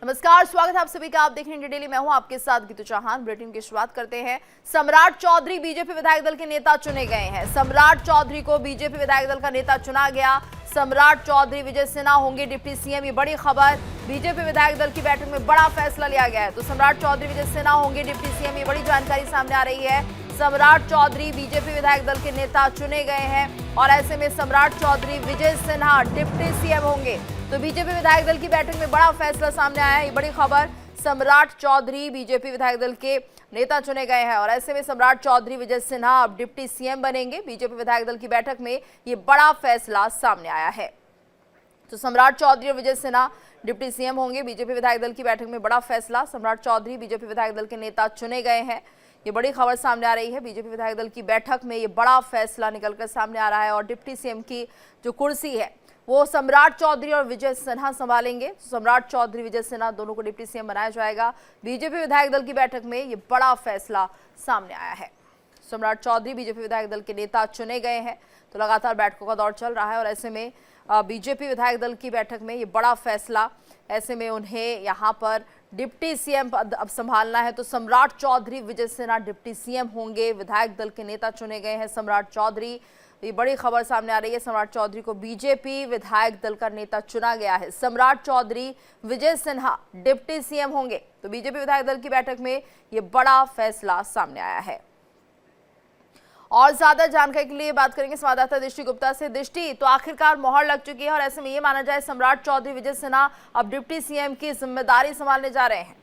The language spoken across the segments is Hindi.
नमस्कार, स्वागत है आप सभी का। आप देख रहे हैं डेली। मैं हूं आपके साथ गीतू चौहान। बुलेटिन की शुरुआत करते हैं। सम्राट चौधरी बीजेपी विधायक दल के नेता चुने गए हैं। सम्राट चौधरी को बीजेपी विधायक दल का नेता चुना गया। सम्राट चौधरी विजय सिन्हा होंगे डिप्टी सीएम, ये बड़ी खबर। बीजेपी विधायक दल की बैठक में बड़ा फैसला लिया गया है। तो सम्राट चौधरी विजय सिन्हा होंगे डिप्टी सीएम, ये बड़ी जानकारी सामने आ रही है। सम्राट चौधरी बीजेपी विधायक दल के नेता चुने गए हैं और ऐसे में सम्राट चौधरी विजय सिन्हा डिप्टी सीएम होंगे। तो बीजेपी विधायक दल की बैठक में बड़ा फैसला सामने आया है, ये बड़ी खबर। सम्राट चौधरी बीजेपी विधायक दल के नेता चुने गए हैं और ऐसे में सम्राट चौधरी विजय सिन्हा अब डिप्टी सीएम बनेंगे। बीजेपी विधायक दल की बैठक में ये बड़ा फैसला सामने आया है। तो सम्राट चौधरी और विजय सिन्हा डिप्टी सीएम होंगे। बीजेपी विधायक दल की बैठक में बड़ा फैसला। सम्राट चौधरी बीजेपी विधायक दल के नेता चुने गए हैं, ये बड़ी खबर सामने आ रही है। बीजेपी विधायक दल की बैठक में ये बड़ा फैसला निकलकर सामने आ रहा है और डिप्टी सीएम की जो कुर्सी है वो सम्राट चौधरी और विजय सिन्हा संभालेंगे। सम्राट चौधरी विजय सिन्हा दोनों को डिप्टी सीएम बनाया जाएगा। बीजेपी विधायक दल की बैठक में ये बड़ा फैसला सामने आया है। सम्राट चौधरी बीजेपी विधायक दल के नेता चुने गए हैं। तो लगातार बैठकों का दौर चल रहा है और ऐसे में बीजेपी विधायक दल की बैठक में ये बड़ा फैसला, ऐसे में उन्हें यहाँ पर डिप्टी सीएम पद अब संभालना है। तो सम्राट चौधरी विजय सिन्हा डिप्टी सीएम होंगे। विधायक दल के नेता चुने गए हैं सम्राट चौधरी, ये बड़ी खबर सामने आ रही है। सम्राट चौधरी को बीजेपी विधायक दल का नेता चुना गया है। सम्राट चौधरी विजय सिन्हा डिप्टी सीएम होंगे। तो बीजेपी विधायक दल की बैठक में ये बड़ा फैसला सामने आया है। और ज्यादा जानकारी के लिए बात करेंगे संवाददाता दृष्टि गुप्ता से। दृष्टि, तो आखिरकार मोहर लग चुकी है और ऐसे में ये माना जाए सम्राट चौधरी विजय सिन्हा अब डिप्टी सीएम की जिम्मेदारी संभालने जा रहे हैं।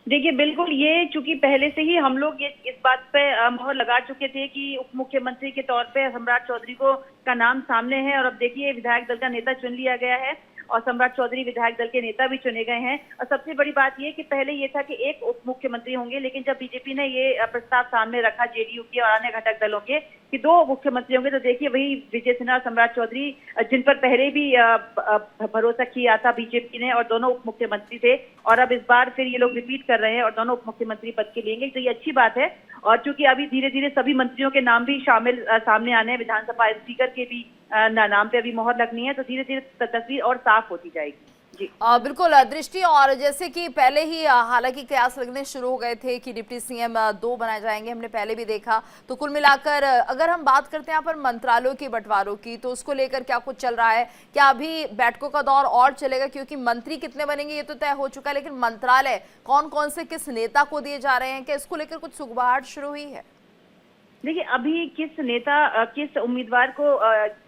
देखिए, बिल्कुल, ये चूंकि पहले से ही हम लोग ये इस बात पे मोहर लगा चुके थे कि उप मुख्यमंत्री के तौर पे सम्राट चौधरी का नाम सामने है और अब देखिए विधायक दल का नेता चुन लिया गया है और सम्राट चौधरी विधायक दल के नेता भी चुने गए हैं। और सबसे बड़ी बात ये कि पहले ये था कि एक उप मुख्यमंत्री होंगे, लेकिन जब बीजेपी ने ये प्रस्ताव सामने रखा जेडीयू के और अन्य घटक दलों के कि दो मुख्यमंत्री होंगे, तो देखिए वही विजय सिन्हा और सम्राट चौधरी जिन पर पहले भी भरोसा किया था बीजेपी ने और दोनों उप मुख्यमंत्री थे और अब इस बार फिर ये लोग रिपीट कर रहे हैं और दोनों उप मुख्यमंत्री पद के लेंगे, तो ये अच्छी बात है। और चूंकि अभी धीरे धीरे सभी मंत्रियों के नाम भी शामिल सामने आने हैं, विधानसभा स्पीकर के भी नाम पे अभी मोहर लगनी है, तो धीरे धीरे तस्वीर और साफ होती जाएगी। जी बिल्कुल दृष्टि, और जैसे कि पहले ही हालांकि कयास लगने शुरू हो गए थे कि डिप्टी सीएम 2 बनाए जाएंगे, हमने पहले भी देखा। तो कुल मिलाकर अगर हम बात करते हैं यहाँ पर मंत्रालयों की बंटवारों की, तो उसको लेकर क्या कुछ चल रहा है? क्या अभी बैठकों का दौर और चलेगा? क्योंकि मंत्री कितने बनेंगे ये तो तय हो चुका है, लेकिन मंत्रालय कौन कौन से किस नेता को दिए जा रहे हैं, क्या इसको लेकर कुछ सुगबुगाहट शुरू हुई है? देखिए, अभी किस नेता किस उम्मीदवार को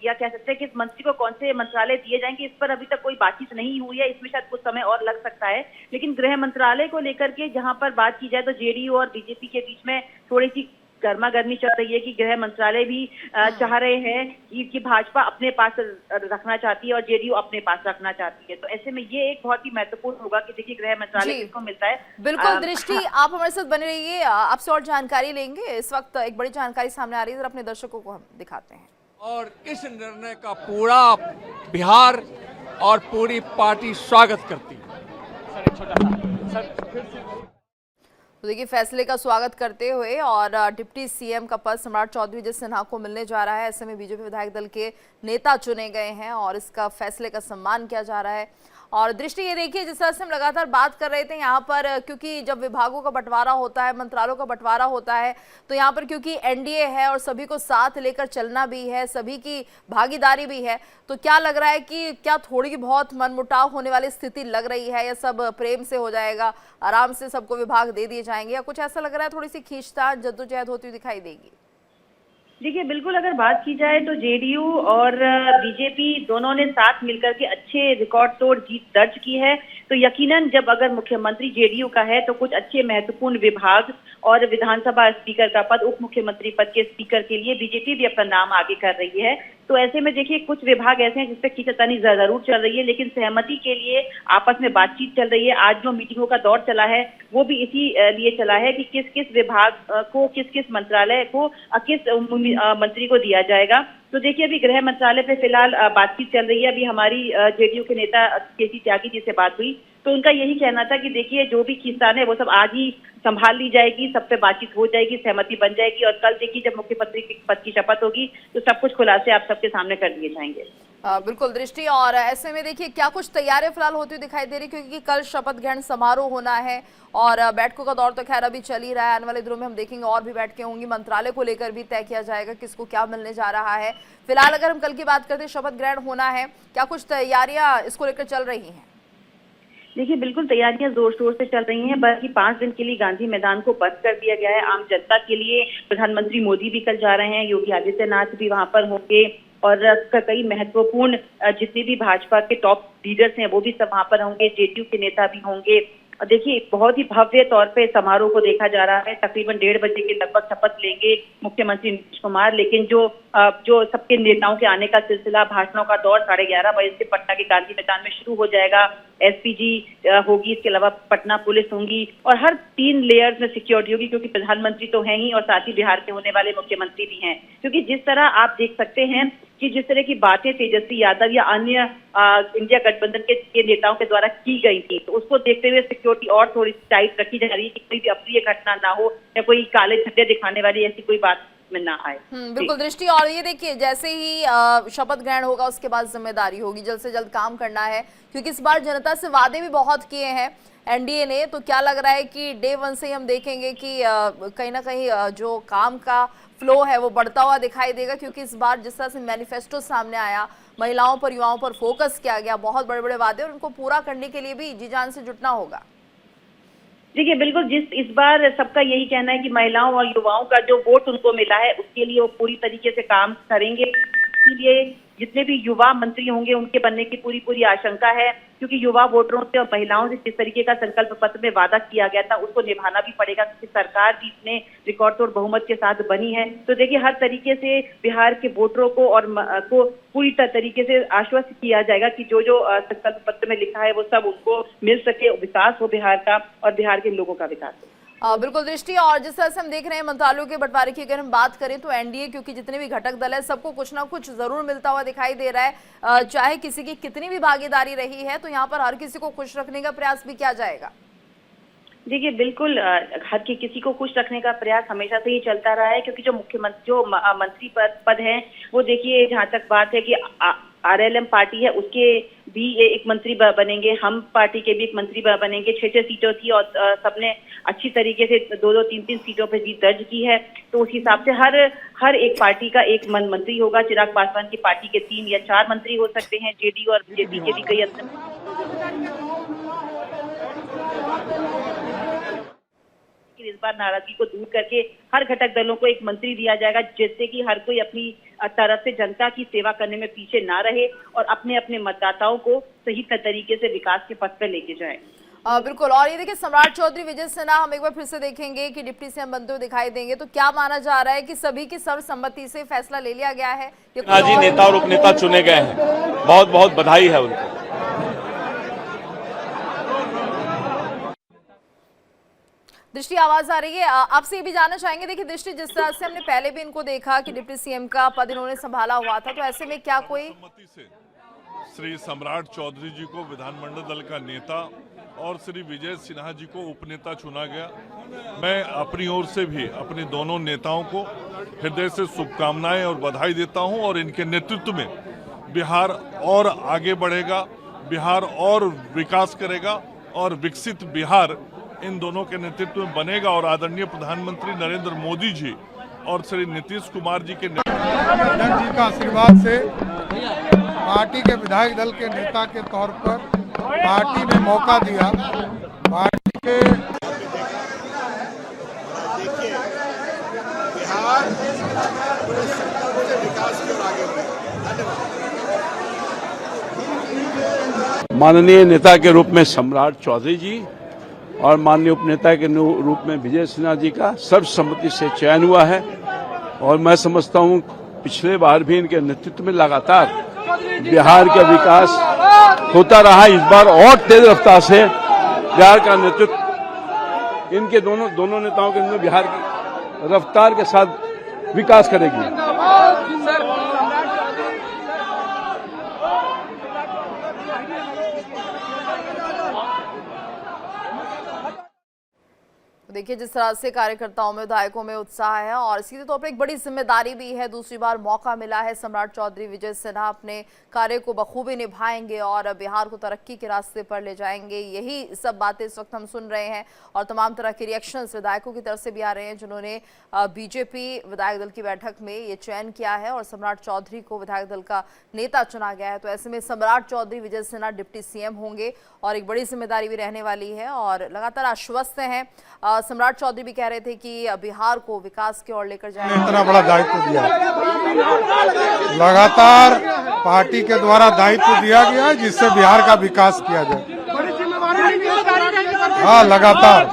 या कह सकते हैं किस मंत्री को कौन से मंत्रालय दिए जाएंगे, इस पर अभी तक कोई बातचीत नहीं हुई है। इसमें शायद कुछ समय और लग सकता है, लेकिन गृह मंत्रालय को लेकर के जहां पर बात की जाए तो जेडीयू और बीजेपी के बीच में थोड़ी सी गर्मा गर्मी चल रही है कि गृह मंत्रालय भी चाह रहे हैं कि भाजपा अपने पास रखना चाहती है और जेडीयू अपने पास रखना चाहती है। तो ऐसे में ये एक बहुत ही महत्वपूर्ण होगा कि देखिए गृह मंत्रालय किसको मिलता है। बिल्कुल दृष्टि, आप हमारे साथ बने रहिए, आपसे और जानकारी लेंगे। इस वक्त एक बड़ी जानकारी सामने आ रही है, अपने दर्शकों को हम दिखाते हैं। और इस निर्णय का पूरा बिहार और पूरी पार्टी स्वागत करती है। तो देखिए, फैसले का स्वागत करते हुए और डिप्टी सीएम का पद सम्राट चौधरी विजय सिन्हा को मिलने जा रहा है। ऐसे में बीजेपी विधायक दल के नेता चुने गए हैं और इसका फैसले का सम्मान किया जा रहा है। और दृष्टि, ये देखिए जिस तरह से हम लगातार बात कर रहे थे यहाँ पर, क्योंकि जब विभागों का बंटवारा होता है, मंत्रालयों का बंटवारा होता है, तो यहाँ पर क्योंकि एनडीए है और सभी को साथ लेकर चलना भी है, सभी की भागीदारी भी है, तो क्या लग रहा है कि क्या थोड़ी बहुत मनमुटाव होने वाली स्थिति लग रही है या सब प्रेम से हो जाएगा, आराम से सबको विभाग दे दिए जाएंगे, या कुछ ऐसा लग रहा है थोड़ी सी खींचतान जद्दोजहद होती हुई दिखाई देगी? देखिए, बिल्कुल, अगर बात की जाए तो जेडीयू और बीजेपी दोनों ने साथ मिलकर के अच्छे रिकॉर्ड तोड़ जीत दर्ज की है। तो यकीनन जब अगर मुख्यमंत्री जेडीयू का है तो कुछ अच्छे महत्वपूर्ण विभाग और विधानसभा स्पीकर का पद, उप मुख्यमंत्री पद के स्पीकर के लिए बीजेपी भी अपना नाम आगे कर रही है। तो ऐसे में देखिए कुछ विभाग ऐसे हैं जिसपे खींचातानी जरूर चल रही है, लेकिन सहमति के लिए आपस में बातचीत चल रही है। आज जो मीटिंगों का दौर चला है वो भी इसी लिए चला है कि किस किस विभाग को, किस किस मंत्रालय को, किस मंत्री को दिया जाएगा। तो देखिए, अभी गृह मंत्रालय पे फिलहाल बातचीत चल रही है। अभी हमारी जेडीयू के नेता केसी त्यागी जी से बात हुई तो उनका यही कहना था कि देखिए जो भी किसान है वो सब आज ही संभाल ली जाएगी, सब पे बातचीत हो जाएगी, सहमति बन जाएगी और कल देखिए जब मुख्यमंत्री के पद की शपथ होगी तो सब कुछ खुलासे आप सबके सामने कर दिए जाएंगे। बिल्कुल दृष्टि, और ऐसे में देखिए क्या कुछ तैयारियां फिलहाल होती हुई दिखाई दे रही, क्योंकि कल शपथ ग्रहण समारोह होना है और बैठकों का दौर तो खैर अभी चल ही रहा है। आने वाले दिनों में हम देखेंगे और भी बैठकें होंगी, मंत्रालय को लेकर भी तय किया जाएगा किसको क्या मिलने जा रहा है। फिलहाल अगर हम कल की बात करते हैं, शपथ ग्रहण होना है, क्या कुछ तैयारियां इसको लेकर चल रही हैं? देखिए बिल्कुल तैयारियां जोर शोर से चल रही हैं, बल्कि 5 दिन के लिए गांधी मैदान को बंद कर दिया गया है आम जनता के लिए। प्रधानमंत्री मोदी भी कल जा रहे हैं, योगी आदित्यनाथ भी वहां पर होंगे और कई महत्वपूर्ण जितने भी भाजपा के टॉप लीडर्स हैं वो भी सब वहां पर होंगे, जेडीयू के नेता भी होंगे। और देखिए बहुत ही भव्य तौर पे समारोह को देखा जा रहा है। तकरीबन 1:30 बजे के लगभग शपथ लेंगे मुख्यमंत्री नीतीश कुमार, लेकिन जो सबके नेताओं के आने का सिलसिला, भाषणों का दौर 11:30 बजे से पटना के गांधी मैदान में शुरू हो जाएगा। एसपीजी होगी, इसके अलावा पटना पुलिस होंगी और हर 3 लेयर्स में सिक्योरिटी होगी, क्योंकि प्रधानमंत्री तो हैं ही और साथ ही बिहार के होने वाले मुख्यमंत्री भी हैं। क्योंकि जिस तरह आप देख सकते हैं कि जिस तरह की बातें तेजस्वी यादव या अन्य इंडिया गठबंधन के नेताओं के द्वारा की गई थी, तो उसको देखते हुए सिक्योरिटी और थोड़ी टाइट रखी जा रही है कि कोई भी अप्रिय घटना ना हो या कोई काले झंडे दिखाने वाली ऐसी कोई बात में ना आए। बिल्कुल दृष्टि, और ये देखिए जैसे ही शपथ ग्रहण होगा उसके बाद जिम्मेदारी होगी, जल्द से जल्द काम करना है, क्योंकि इस बार जनता से वादे भी बहुत किए हैं एनडीए ने। तो क्या लग रहा है कि डे 1 से ही हम देखेंगे कि कहीं ना कहीं जो काम का फ्लो है वो बढ़ता हुआ दिखाई देगा, क्योंकि इस बार जिस तरह से मैनिफेस्टो सामने आया, महिलाओं पर युवाओं पर फोकस किया गया, बहुत बड़े बड़े वादे, और उनको पूरा करने के लिए भी जी जान से जुटना होगा। देखिए बिल्कुल इस बार सबका यही कहना है कि महिलाओं और युवाओं का जो वोट उनको मिला है उसके लिए वो पूरी तरीके से काम करेंगे। इसीलिए जितने भी युवा मंत्री होंगे उनके बनने की पूरी आशंका है, क्योंकि युवा वोटरों से और महिलाओं से जिस तरीके का संकल्प पत्र में वादा किया गया था उसको निभाना भी पड़ेगा, क्योंकि सरकार भी इसमें रिकॉर्ड तोड़ बहुमत के साथ बनी है। तो देखिए हर तरीके से बिहार के वोटरों को और को पूरी तरीके से आश्वस्त किया जाएगा कि जो संकल्प पत्र में लिखा है वो सब उनको मिल सके, विकास हो बिहार का और बिहार के लोगों का विकास हो। बिल्कुल दृष्टि, और जिस तरह से हम देख रहे हैं मंत्रालयों के बंटवारे की अगर हम बात करें तो एनडीए, क्योंकि जितने भी घटक दल है सबको कुछ ना कुछ जरूर मिलता हुआ दिखाई दे रहा है, चाहे किसी की कितनी भी भागीदारी रही है, तो यहाँ पर हर किसी को खुश रखने का प्रयास भी किया जाएगा। देखिए बिल्कुल हर किसी को खुश रखने का प्रयास हमेशा से ही चलता रहा है, क्योंकि जो मंत्री पद है वो देखिए जहाँ तक बात है कि आरएलएम पार्टी है उसके भी एक मंत्री बनेंगे, हम पार्टी के भी एक मंत्री बनेंगे। 6 सीटों थी और सबने अच्छी तरीके से 2-2, 3-3 सीटों पे जीत दर्ज की है। तो उस हिसाब से हर एक पार्टी का एक मंत्री होगा। चिराग पासवान की पार्टी के 3 या 4 मंत्री हो सकते हैं, जेडीयू और बीजेपी के भी कई इस बार नाराजगी को दूर करके हर घटक दलों को एक मंत्री दिया जाएगा, जिससे कि हर कोई अपनी तरफ से जनता की सेवा करने में पीछे ना रहे और अपने अपने मतदाताओं को सही तरीके से विकास के पथ पर लेके जाए। बिल्कुल, और ये देखिए सम्राट चौधरी विजय सिन्हा हम एक बार फिर से देखेंगे कि डिप्टी सीएम बनते हुए दिखाई देंगे, तो क्या माना जा रहा है कि सभी की सर्वसम्मति से फैसला ले लिया गया है? जी नेता और उपनेता चुने गए हैं, बहुत बहुत बधाई है उनको। दृष्टि आवाज आ रही है, आपसे ये भी जानना चाहेंगे, देखिए दृष्टि जिस तरह से हमने पहले भी इनको देखा कि डिप्टी सीएम का पद इन्होंने संभाला हुआ था, तो ऐसे में क्या कोई श्री सम्राट चौधरी जी को विधानमंडल दल का नेता और श्री विजय सिन्हा जी को उपनेता चुना गया। मैं अपनी ओर से भी अपने दोनों नेताओं को हृदय से शुभकामनाएं और बधाई देता हूं और इनके नेतृत्व में बिहार और आगे बढ़ेगा, बिहार और विकास करेगा और विकसित बिहार इन दोनों के नेतृत्व में बनेगा। और आदरणीय प्रधानमंत्री नरेंद्र मोदी जी और श्री नीतीश कुमार जी के का आशीर्वाद से पार्टी के विधायक दल के नेता के तौर पर पार्टी ने मौका दिया। पार्टी के बिहार विकास की ओर आगे बढ़े। माननीय नेता के रूप में सम्राट चौधरी जी और माननीय उपनेता के रूप में विजय सिन्हा जी का सर्वसम्मति से चयन हुआ है और मैं समझता हूं पिछले बार भी इनके नेतृत्व में लगातार बिहार का विकास होता रहा। इस बार और तेज रफ्तार से बिहार का नेतृत्व इनके दोनों नेताओं के बिहार की रफ्तार के साथ विकास करेगी। देखिए जिस तरह से कार्यकर्ताओं में विधायकों में उत्साह है और सीधे तौर पर एक बड़ी जिम्मेदारी भी है। दूसरी बार मौका मिला है। सम्राट चौधरी विजय सिन्हा अपने कार्य को बखूबी निभाएंगे और बिहार को तरक्की के रास्ते पर ले जाएंगे। यही सब बातें इस वक्त हम सुन रहे हैं और तमाम तरह के रिएक्शंस विधायकों की तरफ से भी आ रहे हैं जिन्होंने बीजेपी विधायक दल की बैठक में ये चयन किया है और सम्राट चौधरी को विधायक दल का नेता चुना गया है। तो ऐसे में सम्राट चौधरी विजय सिन्हा डिप्टी सीएम होंगे और एक बड़ी जिम्मेदारी भी रहने वाली है और लगातार आश्वस्त हैं। सम्राट चौधरी भी कह रहे थे कि बिहार को विकास की ओर लेकर जाएंगे। इतना बड़ा दायित्व दिया, लगातार पार्टी के द्वारा दायित्व दिया गया है जिससे बिहार का विकास किया जाए। हाँ, लगातार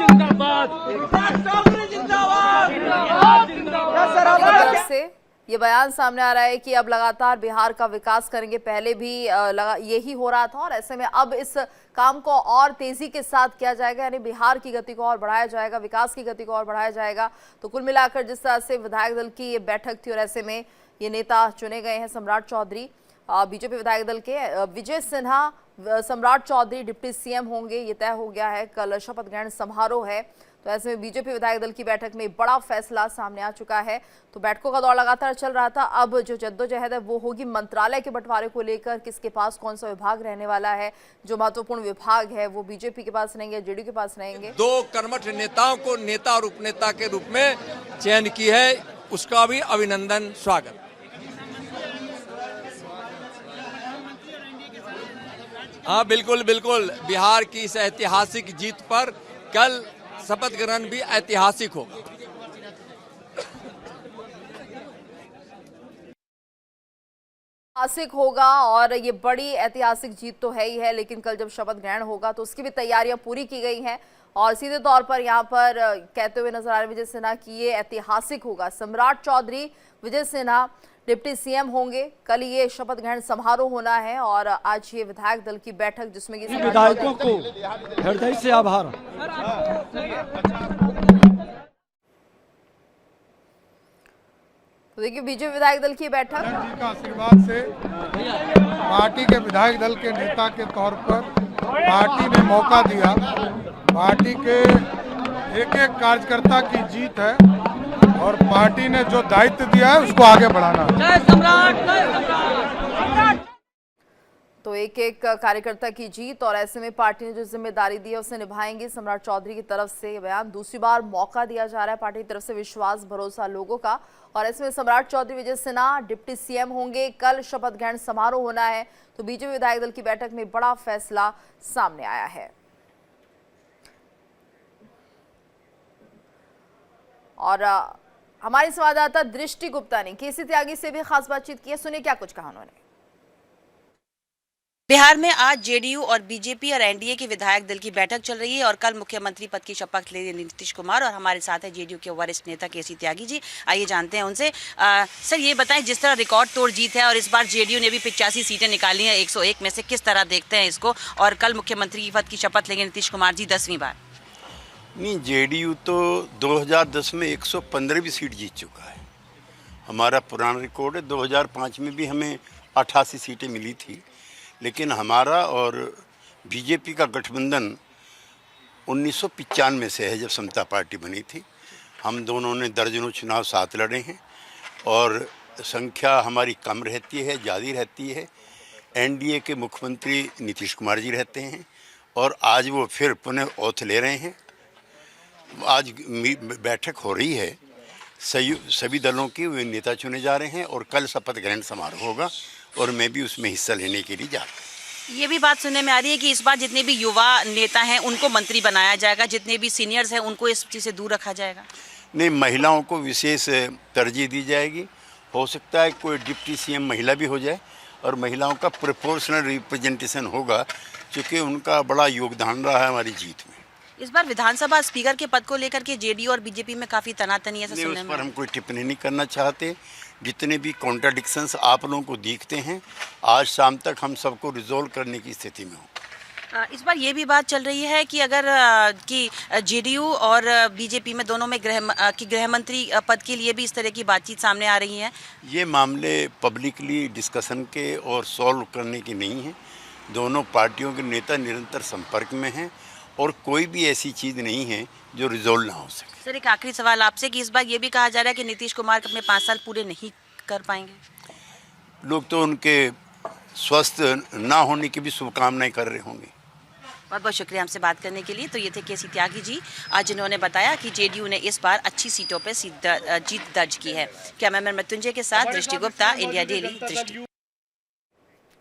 तरफ से ये बयान सामने आ रहा है कि अब लगातार बिहार का विकास करेंगे। पहले भी यही हो रहा था और ऐसे में अब इस काम को और तेजी के साथ किया जाएगा, यानी बिहार की गति को और बढ़ाया जाएगा, विकास की गति को और बढ़ाया जाएगा। तो कुल मिलाकर जिस तरह से विधायक दल की ये बैठक थी और ऐसे में ये नेता चुने गए हैं सम्राट चौधरी, बीजेपी विधायक दल के विजय सिन्हा सम्राट चौधरी डिप्टी सीएम होंगे, ये तय हो गया है। कल शपथ ग्रहण समारोह है। तो ऐसे में बीजेपी विधायक दल की बैठक में बड़ा फैसला सामने आ चुका है। तो बैठकों का दौर लगातार चल रहा था। अब जो जद्दोजहद है वो होगी मंत्रालय के बंटवारे को लेकर, किसके पास कौन सा विभाग रहने वाला है। जो महत्वपूर्ण विभाग है वो बीजेपी के पास रहेंगे, जेडीयू के पास रहेंगे। 2 कर्मठ नेताओं को नेता और उपनेता के रूप में चयन की है, उसका भी अभिनंदन, स्वागत। हाँ, बिल्कुल बिल्कुल, बिहार की इस ऐतिहासिक जीत पर कल शपथ ग्रहण भी ऐतिहासिक होगा। ऐतिहासिक होगा और ये बड़ी ऐतिहासिक जीत तो है ही है, लेकिन कल जब शपथ ग्रहण होगा तो उसकी भी तैयारियां पूरी की गई हैं और सीधे तौर पर यहाँ पर कहते हुए नजर आ रहे विजय सिन्हा कि ये ऐतिहासिक होगा। सम्राट चौधरी विजय सिन्हा डिप्टी सीएम होंगे। कल ये शपथ ग्रहण समारोह होना है और आज ये विधायक दल की बैठक जिसमें कि विधायकों को हृदय से आभार। तो देखिए बीजेपी विधायक दल की बैठक जी का आशीर्वाद से पार्टी के विधायक दल के नेता के तौर पर पार्टी ने मौका दिया। पार्टी के एक एक कार्यकर्ता की जीत है और पार्टी ने जो दायित्व दिया है उसको आगे बढ़ाना है। तो एक एक कार्यकर्ता की जीत और ऐसे में पार्टी ने जो जिम्मेदारी दी है उसे निभाएंगे सम्राट चौधरी की तरफ से बयान। दूसरी बार मौका दिया जा रहा है पार्टी की तरफ से, विश्वास भरोसा लोगों का। और ऐसे में सम्राट चौधरी विजय सिन्हा डिप्टी सीएम होंगे। कल शपथ ग्रहण समारोह होना है। तो बीजेपी विधायक दल की बैठक में बड़ा फैसला सामने आया है और हमारे संवाददाता दृष्टि गुप्ता ने केसी त्यागी से भी खास बातचीत की है। सुनिए क्या कुछ कहा उन्होंने। बिहार में आज जेडीयू और बीजेपी और एनडीए की विधायक दल की बैठक चल रही है और कल मुख्यमंत्री पद की शपथ ले रहे नीतीश कुमार और हमारे साथ है जेडीयू के वरिष्ठ नेता केसी त्यागी जी। आइए जानते हैं उनसे। सर ये बताएं, जिस तरह रिकॉर्ड तोड़ जीत है और इस बार जेडीयू ने भी 85 सीटें निकाली हैं 101 में से, किस तरह देखते हैं इसको? और कल मुख्यमंत्री पद की शपथ लेंगे नीतीश कुमार जी 10वीं बार। नहीं, जेडीयू तो 2010 में 115वीं सीट जीत चुका है। हमारा पुराना रिकॉर्ड है। 2005 में भी हमें 88 सीटें मिली थी, लेकिन हमारा और बीजेपी का गठबंधन 1995 से है, जब समता पार्टी बनी थी। हम दोनों ने दर्जनों चुनाव साथ लड़े हैं और संख्या हमारी कम रहती है, ज़्यादा रहती है। एनडीए के मुख्यमंत्री नीतीश कुमार जी रहते हैं और आज वो फिर पुनः ओथ ले रहे हैं। आज बैठक हो रही है, सभी दलों के वे नेता चुने जा रहे हैं और कल शपथ ग्रहण समारोह होगा और मैं भी उसमें हिस्सा लेने के लिए जा रहा हूँ। ये भी बात सुनने में आ रही है कि इस बार जितने भी युवा नेता हैं उनको मंत्री बनाया जाएगा, जितने भी सीनियर्स हैं उनको इस चीज़ से दूर रखा जाएगा। नहीं, महिलाओं को विशेष तरजीह दी जाएगी। हो सकता है कोई डिप्टी सीएम महिला भी हो जाए और महिलाओं का प्रोपोर्शनल रिप्रेजेंटेशन होगा, क्योंकि उनका बड़ा योगदान रहा है हमारी जीत में। इस बार विधानसभा स्पीकर के पद को लेकर के जेडीयू और बीजेपी में काफी तनातनी है। उस पर हम कोई टिप्पणी नहीं करना चाहते। जितने भी कॉन्ट्राडिक्शंस आप लोगों को दिखते हैं, आज शाम तक हम सबको रिजोल्व करने की स्थिति में हो। इस बार ये भी बात चल रही है कि अगर कि जेडीयू और बीजेपी में दोनों में गृह मंत्री पद के लिए भी इस तरह की बातचीत सामने आ रही है। ये मामले पब्लिकली डिस्कशन के और सॉल्व करने के नहीं हैं। दोनों पार्टियों के नेता निरंतर संपर्क में हैं और कोई भी ऐसी चीज़ नहीं है जो रिजोल्व ना हो सके। सर एक आखिरी सवाल आपसे कि इस बार ये भी कहा जा रहा है कि नीतीश कुमार अपने 5 साल पूरे नहीं कर पाएंगे। लोग तो उनके स्वस्थ ना होने की भी शुभकामनाएं कर रहे होंगे। बहुत बहुत शुक्रिया हमसे बात करने के लिए। तो ये थे केसी त्यागी जी, आज जिन्होंने बताया कि जेडीयू ने इस बार अच्छी सीटों पर जीत दर्ज की है। कैमरामैन मृत्युंजय के साथ दृष्टि गुप्ता, इंडिया डेली, दृष्टि।